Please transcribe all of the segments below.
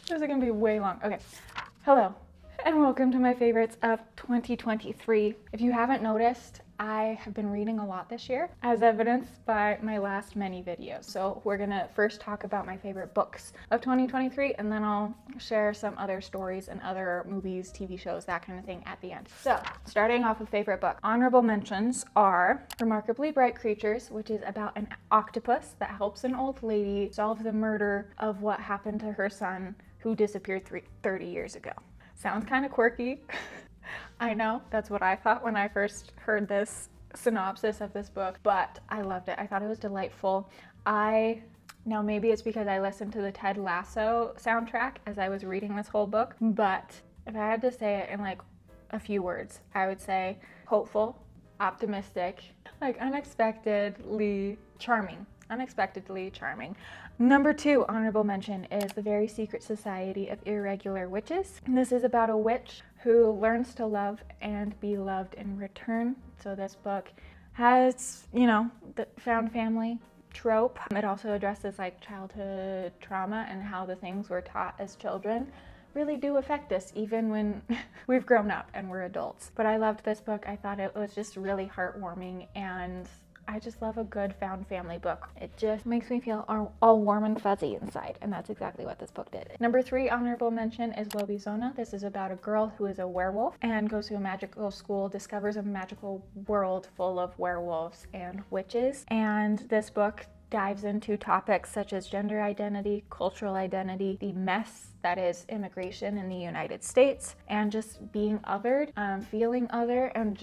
This is gonna be way long. Okay, hello, and welcome to my favorites of 2023. If you haven't noticed, I have been reading a lot this year, as evidenced by my last many videos. So we're gonna first talk about my favorite books of 2023, and then I'll share some other stories and other movies, TV shows, that kind of thing at the end. So, starting off with favorite book. Honorable mentions are Remarkably Bright Creatures, which is about an octopus that helps an old lady solve the murder of what happened to her son who disappeared 30 years ago. Sounds kind of quirky. I know, that's what I thought when I first heard this synopsis of this book, but I loved it. I thought it was delightful. Now maybe it's because I listened to the Ted Lasso soundtrack as I was reading this whole book, but if I had to say it in like a few words, I would say hopeful, optimistic, like unexpectedly charming. Unexpectedly charming. Number 2 honorable mention is The Very Secret Society of Irregular Witches. This is about a witch who learns to love and be loved in return. So this book has, the found family trope. It also addresses like childhood trauma and how the things we're taught as children really do affect us even when we've grown up and we're adults. But I loved this book. I thought it was just really heartwarming, and I just love a good found family book. It just makes me feel all warm and fuzzy inside, and that's exactly what this book did. Number 3 honorable mention is Lobizona. This is about a girl who is a werewolf and goes to a magical school, discovers a magical world full of werewolves and witches. And this book dives into topics such as gender identity, cultural identity, the mess that is immigration in the United States, and just being othered, feeling other, and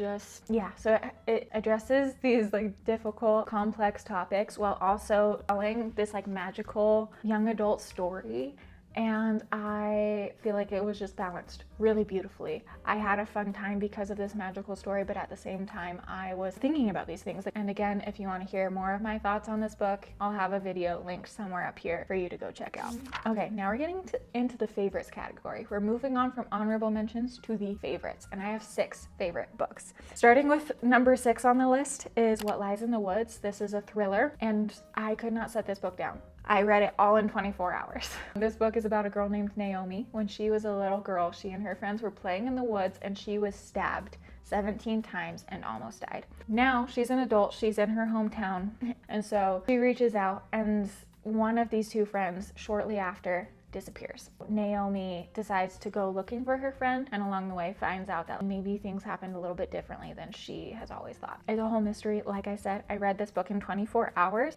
so it addresses these like difficult, complex topics while also telling this like magical young adult story. And I feel like it was just balanced really beautifully. I had a fun time because of this magical story, but at the same time, I was thinking about these things. And again, if you want to hear more of my thoughts on this book, I'll have a video linked somewhere up here for you to go check out. Okay, now we're getting into the favorites category. We're moving on from honorable mentions to the favorites, and I have 6 favorite books. Starting with number 6 on the list is What Lies in the Woods. This is a thriller, and I could not set this book down. I read it all in 24 hours. This book is about a girl named Naomi. When she was a little girl, she and her friends were playing in the woods and she was stabbed 17 times and almost died. Now she's an adult, she's in her hometown, and so she reaches out, and one of these 2 friends shortly after disappears. Naomi decides to go looking for her friend, and along the way finds out that maybe things happened a little bit differently than she has always thought. It's a whole mystery. Like I said, I read this book in 24 hours.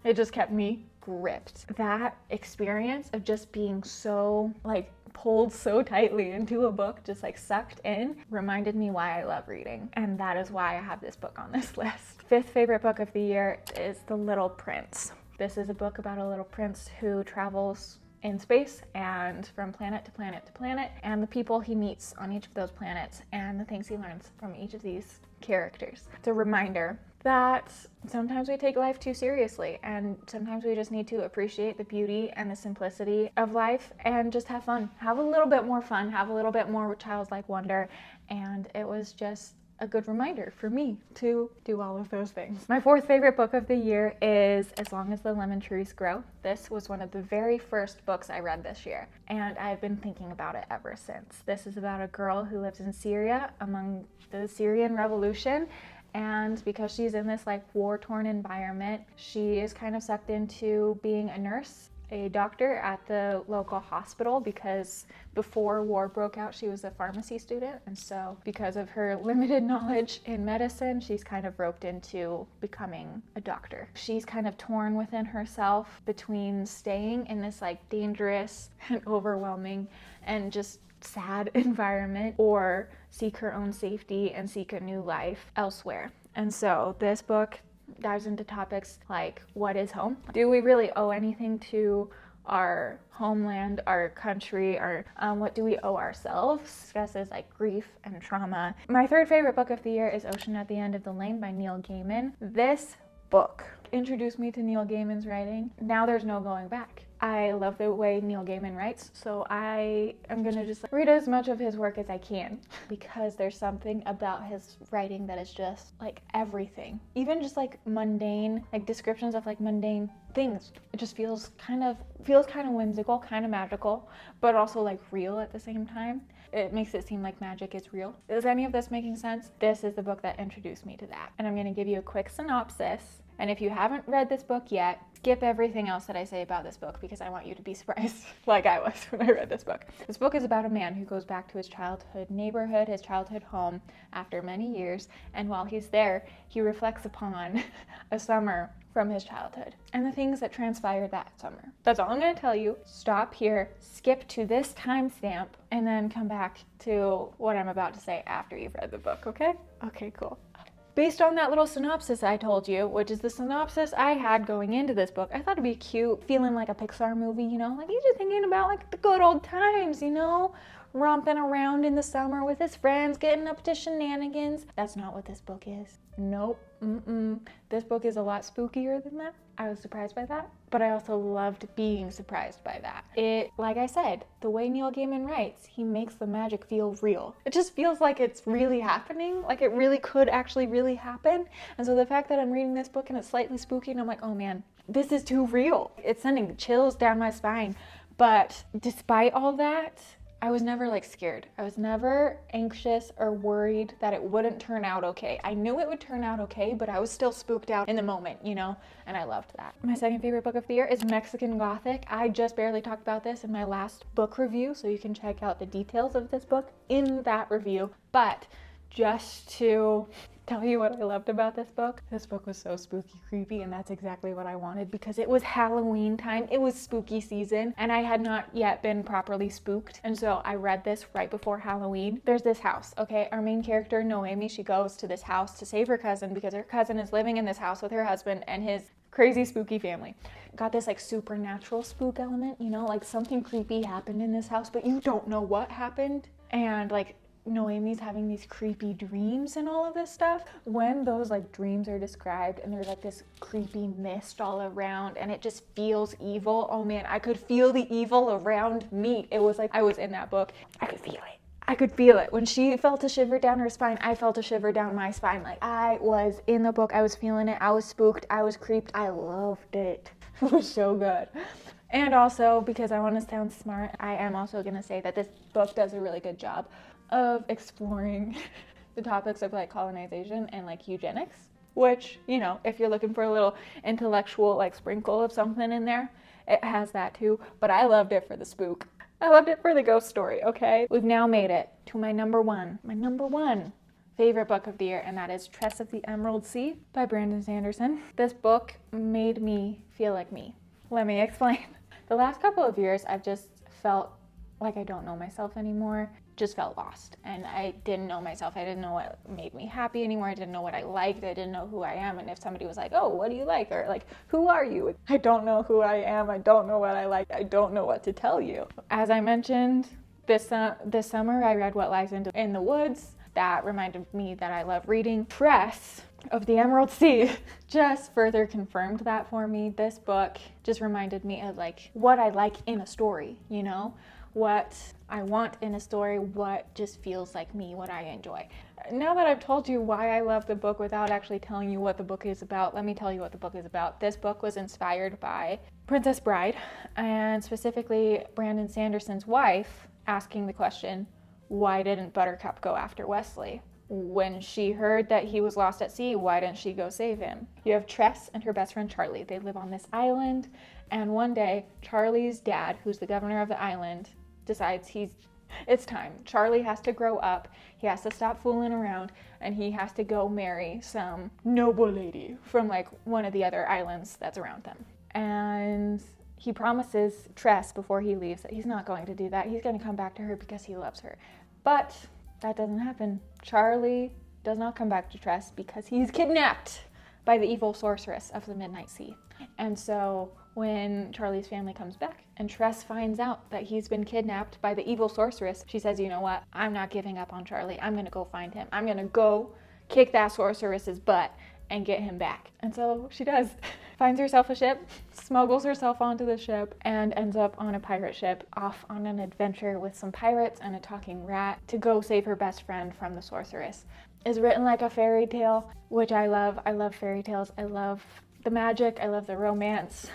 It just kept me gripped. That experience of just being so like pulled so tightly into a book, just like sucked in, reminded me why I love reading. And that is why I have this book on this list. 5th favorite book of the year is The Little Prince. This is a book about a little prince who travels in space and from planet to planet to planet, and the people he meets on each of those planets and the things he learns from each of these characters. It's a reminder that sometimes we take life too seriously, and sometimes we just need to appreciate the beauty and the simplicity of life and just have fun. Have a little bit more fun, have a little bit more childlike wonder, and it was just a good reminder for me to do all of those things. My 4th favorite book of the year is As Long as the Lemon Trees Grow. This was one of the very first books I read this year, and I've been thinking about it ever since. This is about a girl who lives in Syria among the Syrian Revolution, and because she's in this like war-torn environment, she is kind of sucked into being a nurse, a doctor at the local hospital, because before war broke out, she was a pharmacy student. And so because of her limited knowledge in medicine, she's kind of roped into becoming a doctor. She's kind of torn within herself between staying in this like dangerous and overwhelming and just sad environment, or seek her own safety and seek a new life elsewhere. And so this book dives into topics like, what is home? Do we really owe anything to our homeland, our country, or what do we owe ourselves? Discusses like grief and trauma. My 3rd favorite book of the year is Ocean at the End of the Lane by Neil Gaiman. This book introduced me to Neil Gaiman's writing. Now there's no going back. I love the way Neil Gaiman writes, so I am gonna just read as much of his work as I can, because there's something about his writing that is just like everything. Even just like mundane, like descriptions of like mundane things. It just feels kind of feels kind of whimsical, kind of magical, but also like real at the same time. It makes it seem like magic is real. Is any of this making sense? This is the book that introduced me to that. And I'm going to give you a quick synopsis. And if you haven't read this book yet, skip everything else that I say about this book because I want you to be surprised like I was when I read this book. This book is about a man who goes back to his childhood neighborhood, his childhood home after many years. And while he's there, he reflects upon a summer from his childhood and the things that transpired that summer. That's all I'm going to tell you. Stop here, skip to this timestamp, and then come back to what I'm about to say after you've read the book, okay? Okay, cool. Based on that little synopsis I told you, which is the synopsis I had going into this book, I thought it'd be cute, feeling like a Pixar movie, you know? Like he's just thinking about like the good old times, you know? Romping around in the summer with his friends, getting up to shenanigans. That's not what this book is. Nope. This book is a lot spookier than that. I was surprised by that, but I also loved being surprised by that. It, like I said, the way Neil Gaiman writes, he makes the magic feel real. It just feels like it's really happening, like it really could actually really happen. And so the fact that I'm reading this book and it's slightly spooky and I'm like, oh man, this is too real. It's sending chills down my spine. But despite all that, I was never like scared. I was never anxious or worried that it wouldn't turn out okay. I knew it would turn out okay, but I was still spooked out in the moment, you know, and I loved that. My second favorite book of the year is Mexican Gothic. I just barely talked about this in my last book review, so you can check out the details of this book in that review. But just to tell you what I loved about this book was so spooky, creepy, and that's exactly what I wanted because it was Halloween time, it was spooky season, and I had not yet been properly spooked, and so I read this right before Halloween. There's this house, okay? Our main character, Noemi, she goes to this house to save her cousin because her cousin is living in this house with her husband and his crazy spooky family. Got this like supernatural spook element, you know, like something creepy happened in this house, but you don't know what happened, and like Noemi's having these creepy dreams and all of this stuff. When those like dreams are described and there's like this creepy mist all around and it just feels evil, oh man, I could feel the evil around me. It was like I was in that book. I could feel it. I could feel it. When she felt a shiver down her spine, I felt a shiver down my spine. Like I was in the book. I was feeling it. I was spooked. I was creeped. I loved it. It was so good. And also, because I want to sound smart, I am also going to say that this book does a really good job of exploring the topics of like colonization and like eugenics, which, you know, if you're looking for a little intellectual like sprinkle of something in there, it has that too. But I loved it for the spook. I loved it for the ghost story, okay? We've now made it to my number one favorite book of the year, and that is Tress of the Emerald Sea by Brandon Sanderson. This book made me feel like me. Let me explain. The last couple of years, I've just felt like I don't know myself anymore. Just felt lost, and I didn't know myself. I didn't know what made me happy anymore. I didn't know what I liked. I didn't know who I am. And if somebody was like, oh, what do you like? Or like, who are you? I don't know who I am. I don't know what I like. I don't know what to tell you. As I mentioned, this summer I read What Lies in the Woods. That reminded me that I love reading. Tress of the Emerald Sea just further confirmed that for me. This book just reminded me of like what I like in a story, you know? What I want in a story, what just feels like me, what I enjoy. Now that I've told you why I love the book without actually telling you what the book is about, let me tell you what the book is about. This book was inspired by Princess Bride, and specifically Brandon Sanderson's wife asking the question, why didn't Buttercup go after Wesley? When she heard that he was lost at sea, why didn't she go save him? You have Tress and her best friend Charlie. They live on this island, and one day Charlie's dad, who's the governor of the island, decides it's time. Charlie has to grow up, he has to stop fooling around, and he has to go marry some noble lady from like one of the other islands that's around them. And he promises Tress before he leaves that he's not going to do that. He's going to come back to her because he loves her. But that doesn't happen. Charlie does not come back to Tress because he's kidnapped by the evil sorceress of the Midnight Sea. And so when Charlie's family comes back and Tress finds out that he's been kidnapped by the evil sorceress, she says, you know what? I'm not giving up on Charlie. I'm going to go find him. I'm going to go kick that sorceress's butt and get him back. And so she does. Finds herself a ship, smuggles herself onto the ship, and ends up on a pirate ship off on an adventure with some pirates and a talking rat to go save her best friend from the sorceress. It's written like a fairy tale, which I love. I love fairy tales. I love the magic. I love the romance.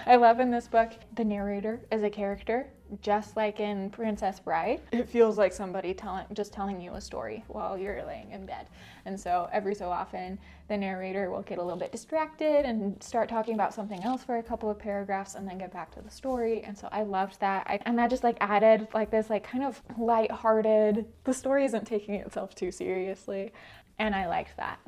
I love in this book, the narrator is a character, just like in Princess Bride. It feels like somebody just telling you a story while you're laying in bed. And so every so often, the narrator will get a little bit distracted and start talking about something else for a couple of paragraphs and then get back to the story. And so I loved that. And that just like added like this like kind of lighthearted, the story isn't taking itself too seriously. And I liked that.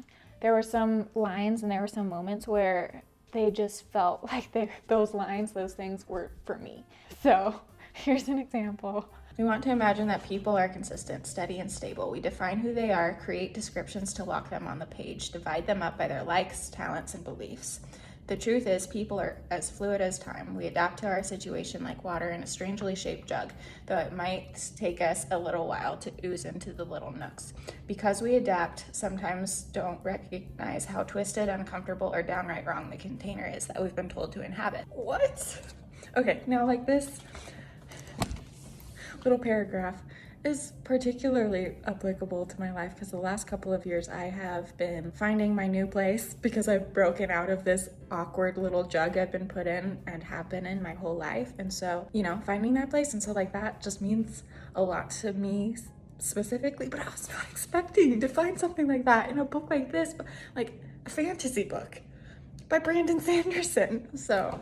There were some lines and there were some moments where they just felt like those lines, those things were for me. So here's an example. We want to imagine that people are consistent, steady, and stable. We define who they are, create descriptions to lock them on the page, divide them up by their likes, talents, and beliefs. The truth is, people are as fluid as time. We adapt to our situation like water in a strangely shaped jug, though it might take us a little while to ooze into the little nooks. Because we adapt, sometimes don't recognize how twisted, uncomfortable, or downright wrong the container is that we've been told to inhabit. What? Okay, now like this little paragraph is particularly applicable to my life because the last couple of years I have been finding my new place because I've broken out of this awkward little jug I've been put in and have been in my whole life. And so, finding that place. And so like that just means a lot to me specifically, but I was not expecting to find something like that in a book like this, like a fantasy book by Brandon Sanderson. So,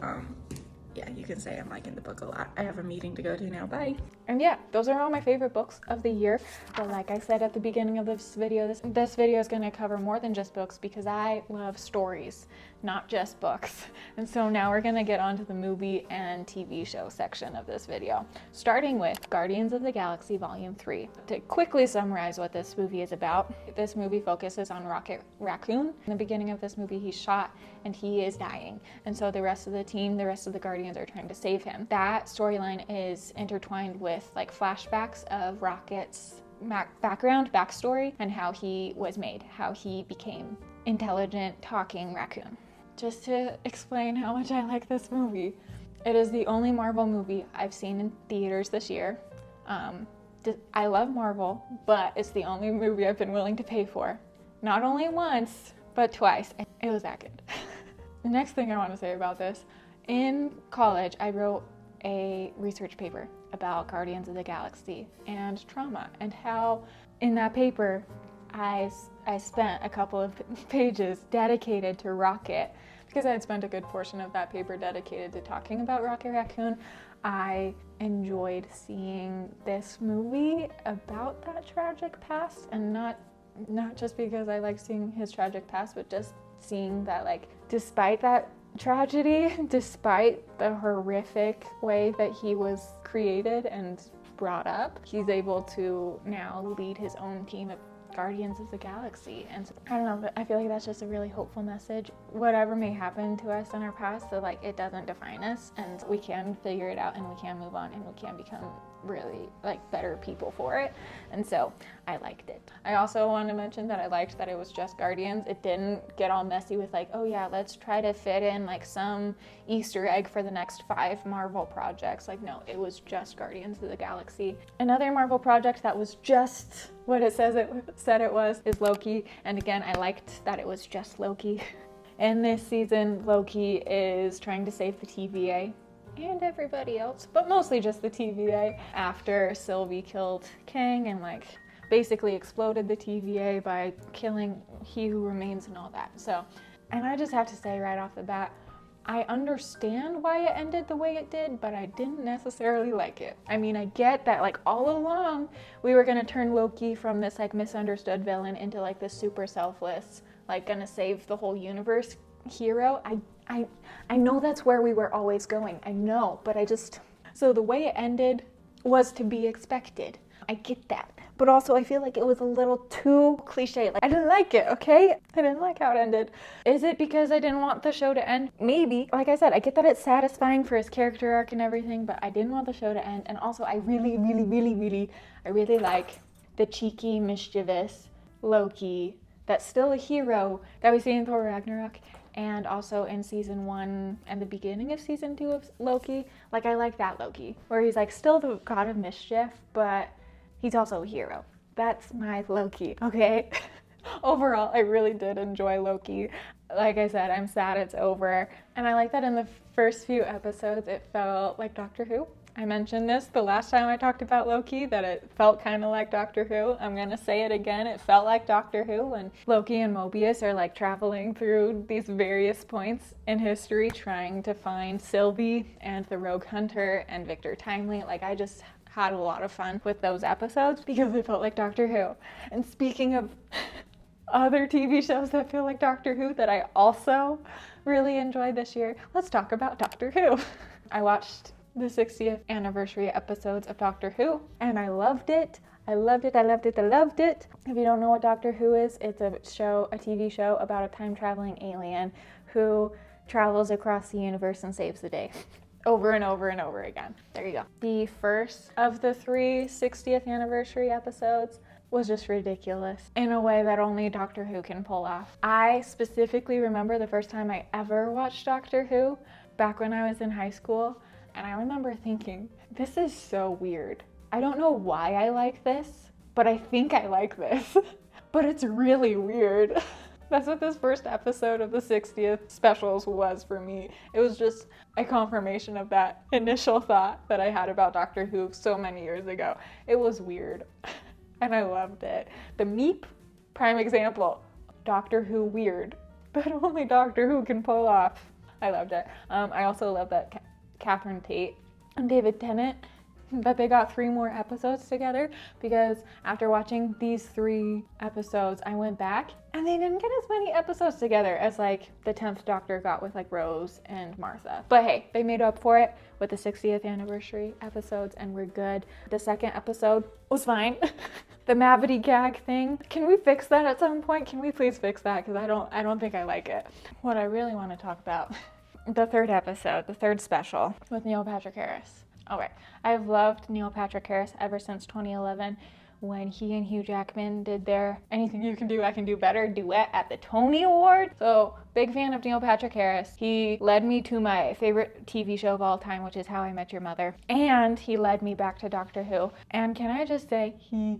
yeah, you can say I'm liking the book a lot. I have a meeting to go to now. Bye. And yeah, those are all my favorite books of the year. But like I said at the beginning of this video, this video is going to cover more than just books because I love stories, not just books. And so now we're going to get onto the movie and TV show section of this video, starting with Guardians of the Galaxy Volume 3. To quickly summarize what this movie is about, this movie focuses on Rocket Raccoon. In the beginning of this movie, he's shot and he is dying. And so the rest of the team, the rest of the Guardians are trying to save him. That storyline is intertwined with like flashbacks of Rocket's backstory and how he was made, how he became intelligent, talking raccoon. Just to explain how much I like this movie, it is the only Marvel movie I've seen in theaters this year. I love Marvel, but it's the only movie I've been willing to pay for. Not only once, but twice. It was that good. The next thing I want to say about this, in college, I wrote a research paper about Guardians of the Galaxy and trauma, and how in that paper I spent a couple of pages dedicated to Rocket because I had spent a good portion of that paper dedicated to talking about Rocket Raccoon. I enjoyed seeing this movie about that tragic past, and not just because I like seeing his tragic past, but just seeing that like despite that tragedy, despite the horrific way that he was created and brought up, he's able to now lead his own team of Guardians of the Galaxy. And so, I don't know, but I feel like that's just a really hopeful message. Whatever may happen to us in our past, so like it doesn't define us, and we can figure it out and we can move on and we can become really like better people for it. And so I liked it. I also want to mention that I liked that it was just Guardians. It didn't get all messy with like, oh yeah, let's try to fit in like some Easter egg for the next 5 Marvel projects. Like no, it was just Guardians of the Galaxy. Another Marvel project that was just what it said it was is Loki. And again, I liked that it was just Loki. In this season, Loki is trying to save the TVA and everybody else, but mostly just the TVA after Sylvie killed Kang and like basically exploded the TVA by killing He Who Remains and all that. So, and I just have to say right off the bat, I understand why it ended the way it did, but I didn't necessarily like it. I mean, I get that like all along we were gonna turn Loki from this like misunderstood villain into like this super selfless, like gonna save the whole universe hero. I know that's where we were always going. I know, but so the way it ended was to be expected. I get that. But also I feel like it was a little too cliche. Like I didn't like it, okay? I didn't like how it ended. Is it because I didn't want the show to end? Maybe. Like I said, I get that it's satisfying for his character arc and everything, but I didn't want the show to end. And also I really like the cheeky, mischievous Loki that's still a hero that we see in Thor Ragnarok. And also in season 1 and the beginning of season 2 of Loki. Like I like that Loki, where he's like still the god of mischief, but he's also a hero. That's my Loki, okay? Overall, I really did enjoy Loki. like I said, I'm sad it's over. And I like that in the first few episodes, it felt like Doctor Who. I mentioned this the last time I talked about Loki, that it felt kind of like Doctor Who. I'm going to say it again. It felt like Doctor Who when Loki and Mobius are like traveling through these various points in history trying to find Sylvie and the Rogue Hunter and Victor Timely. Like, I just had a lot of fun with those episodes because it felt like Doctor Who. And speaking of other TV shows that feel like Doctor Who that I also really enjoyed this year, let's talk about Doctor Who. I watched the 60th anniversary episodes of Doctor Who, and I loved it. I loved it. If you don't know what Doctor Who is, it's a TV show about a time-traveling alien who travels across the universe and saves the day. Over and over and over again. There you go. The first of the 3 60th anniversary episodes was just ridiculous in a way that only Doctor Who can pull off. I specifically remember the first time I ever watched Doctor Who back when I was in high school. And I remember thinking, this is so weird. I don't know why I like this, but I think I like this. But it's really weird. That's what this first episode of the 60th specials was for me. It was just a confirmation of that initial thought that I had about Doctor Who so many years ago. It was weird. And I loved it. The Meep, prime example. Doctor Who weird. But only Doctor Who can pull off. I loved it. I also love that Catherine Tate and David Tennant, that they got 3 more episodes together, because after watching these 3 episodes, I went back and they didn't get as many episodes together as like the 10th Doctor got with like Rose and Martha. But hey, they made up for it with the 60th anniversary episodes and we're good. The second episode was fine. The Mavity gag thing, can we fix that at some point? Can we please fix that? Because I don't think I like it. What I really want to talk about, the third episode, the third special with Neil Patrick Harris. Okay, I've loved Neil Patrick Harris ever since 2011 when he and Hugh Jackman did their Anything You Can Do, I Can Do Better duet at the Tony Awards. So, big fan of Neil Patrick Harris. He led me to my favorite TV show of all time, which is How I Met Your Mother. And he led me back to Doctor Who. And can I just say, he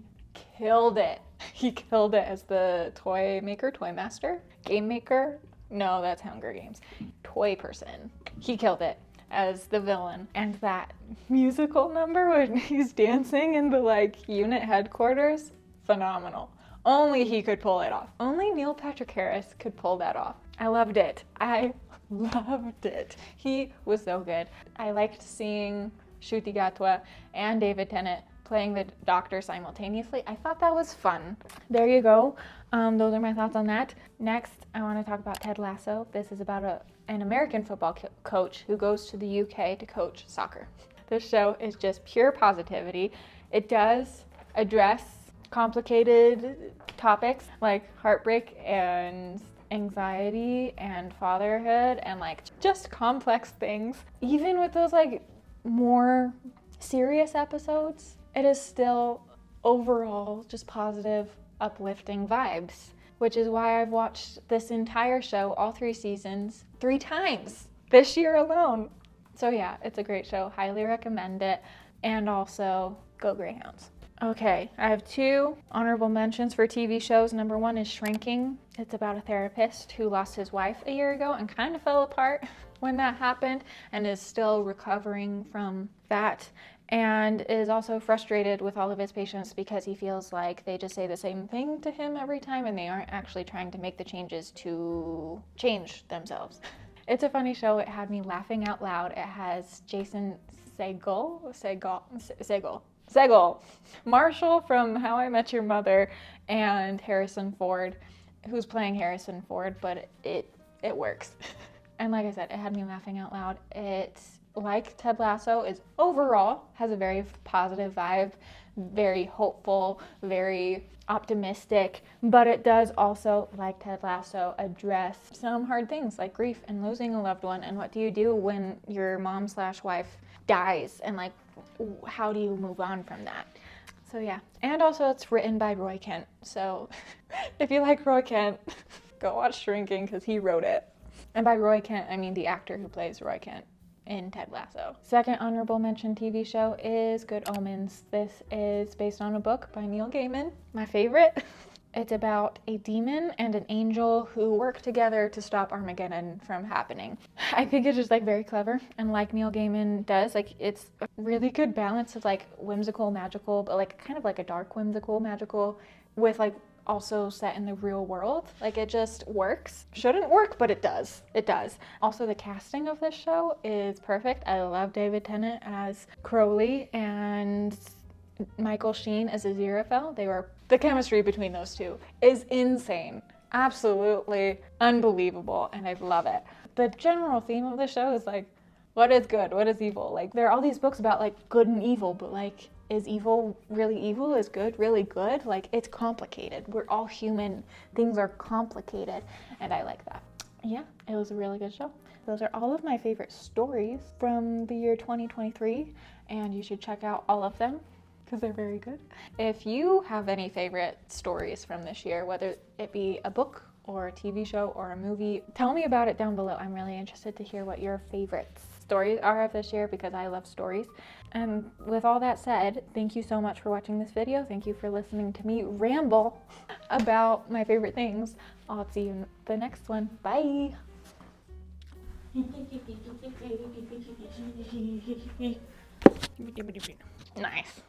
killed it. He killed it as the toy master, game maker. No, that's Hunger Games. Toy person. He killed it as the villain. And that musical number when he's dancing in the like unit headquarters, phenomenal. Only he could pull it off. Only Neil Patrick Harris could pull that off. I loved it. I loved it. He was so good. I liked seeing Ncuti Gatwa and David Tennant playing the Doctor simultaneously. I thought that was fun. There you go. Those are my thoughts on that. Next, I want to talk about Ted Lasso. This is about an American football coach who goes to the UK to coach soccer. This show is just pure positivity. It does address complicated topics like heartbreak and anxiety and fatherhood and like just complex things. Even with those like more serious episodes, it is still overall just positive, uplifting vibes, which is why I've watched this entire show, all 3 seasons, 3 times this year alone. So yeah, it's a great show. Highly recommend it. And also, go Greyhounds. Okay, I have 2 honorable mentions for TV shows. Number 1 is Shrinking. It's about a therapist who lost his wife a year ago and kind of fell apart when that happened and is still recovering from that, and is also frustrated with all of his patients because he feels like they just say the same thing to him every time and they aren't actually trying to make the changes to change themselves. It's a funny show. It had me laughing out loud. It has Jason Segel, Marshall from How I Met Your Mother, and Harrison Ford, who's playing Harrison Ford, but it works. And like I said, it had me laughing out loud. It's like Ted Lasso, is overall has a very positive vibe, very hopeful, very optimistic, but it does also, like Ted Lasso, address some hard things like grief and losing a loved one, and what do you do when your mom/wife dies, and like how do you move on from that? So yeah, and also it's written by Roy Kent, so if you like Roy Kent, go watch Shrinking because he wrote it. And by Roy Kent, I mean the actor who plays Roy Kent in Ted Lasso. Second honorable mention TV show is Good Omens. This is based on a book by Neil Gaiman, my favorite. It's about a demon and an angel who work together to stop Armageddon from happening. I think it's just like very clever, and like Neil Gaiman does, like it's a really good balance of like whimsical, magical, but like kind of like a dark whimsical, magical with like also set in the real world. Like it just works. Shouldn't work, but it does. It does. Also, the casting of this show is perfect. I love David Tennant as Crowley and Michael Sheen as Aziraphale. The chemistry between those two is insane. Absolutely unbelievable, and I love it. The general theme of the show is like, what is good? What is evil? Like, there are all these books about like good and evil, but like, is evil really evil? Is good really good? Like, it's complicated. We're all human. Things are complicated, and I like that. Yeah, it was a really good show. Those are all of my favorite stories from the year 2023, and you should check out all of them because they're very good. If you have any favorite stories from this year, whether it be a book or a TV show or a movie, tell me about it down below. I'm really interested to hear what your favorite stories are of this year because I love stories. And with all that said, thank you so much for watching this video. Thank you for listening to me ramble about my favorite things. I'll see you in the next one. Bye. Nice.